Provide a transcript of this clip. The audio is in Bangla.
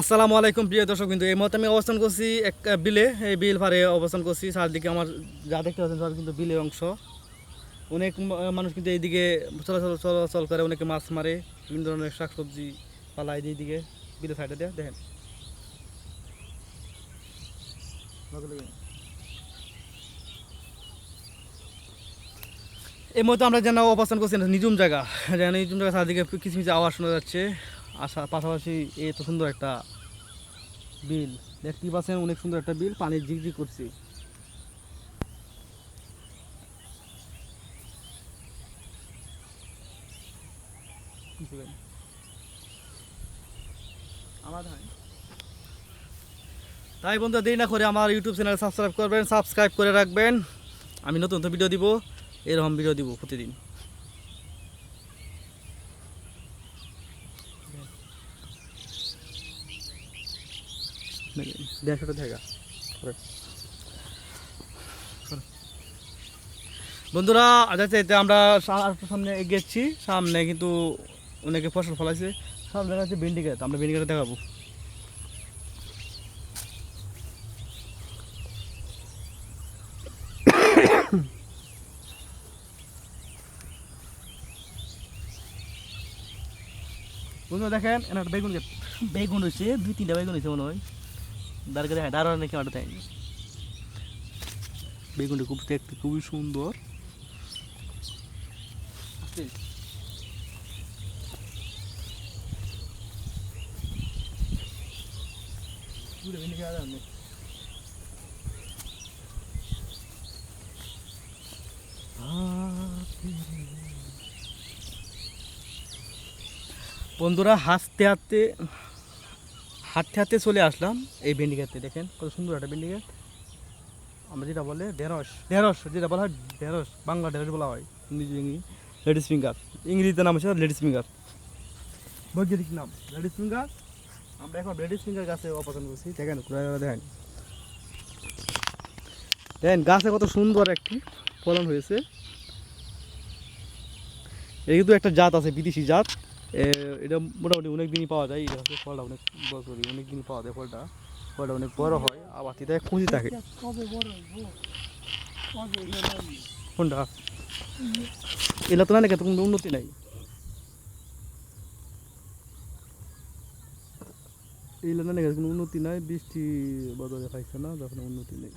আসসালামু আলাইকুম প্রিয় দর্শক, কিন্তু এই মুহূর্তে আমি অবস্থান করছি এক বিলে। এই বিল পাড়ে অবস্থান করছি। চারদিকে আমার যা দেখতে পাচ্ছেন সব কিন্তু বিলের অংশ। অনেক মানুষ কিন্তু এইদিকে চলাচল করে, অনেকে মাছ মারে, বিভিন্ন ধরনের শাকসবজি পালায় এইদিকে বিলে সাইডে দিয়ে দেখেন। এই মুহূর্তে আমরা যেন অবস্থান করছি নিজুম জায়গা, যেন নিজুম জায়গা, চারদিকে কিচমিচি আওয়াজ শোনা যাচ্ছে। পাশাপাশি এত সুন্দর একটা বিল দেখতে পাচ্ছেন, অনেক সুন্দর একটা বিল, পানি ঝিকঝিক করছে। তাই বন্ধু, দেরি না করে আমার ইউটিউব চ্যানেল সাবস্ক্রাইব করে রাখবেন। আমি নতুন নতুন ভিডিও দিব, এরকম ভিডিও দিব প্রতিদিন। বন্ধুরা, আচ্ছা আমরা সামনে এগিয়েছি। সামনে কিন্তু অনেকে ফসল ফলাইছে। সামনে দেখা যাচ্ছে ভেন্ডি গাছ, আমরা ভেন্ডি গাছ দেখাবো। বন্ধুরা দেখেন, একটা বেগুন গাছ, বেগুন হয়েছে, 2-3টা বেগুন হয়েছে মনে হয়। দাঁড় হ্যাঁ, দাঁড়ানো নাকি আমার তাই। বেগুনটা খুব দেখতে খুবই সুন্দর। বন্ধুরা, হাঁটতে হাঁটতে চলে আসলাম এই ভেন্ডি গাছতে। দেখেন কত সুন্দর একটা ভেন্ডি গাছ। আমরা যেটা বলে ঢেঁড়স, যেটা বলা হয় ঢেঁড়স, বাংলা ঢেঁড়স বলা হয়, লেডিস ফিঙ্গার। ইংরেজিতে নাম হচ্ছে লেডিস ফিঙ্গার, বৈজ্ঞানিক নাম লেডিস ফিঙ্গার। আমরা এখন লেডিস ফিঙ্গার গাছে অপছন্দ করছি। দেখেন দেখেন দেখেন গাছে কত সুন্দর একটি ফলন হয়েছে। এই কিন্তু একটা জাত আছে, বিদেশি জাত। এটা মোটামুটি অনেক দিনই পাওয়া যায়। এটা হচ্ছে ফলটা অনেক বছরই, অনেক দিন পাওয়া যায়। ফলটা অনেক বড় হয়, আবার তিতে খুঁজি থাকে। কোনটা এলা তো না, কোনো উন্নতি নাই। এই না কোনো উন্নতি নাই, বৃষ্টি বদলে পাইছে না, যখন উন্নতি নেই।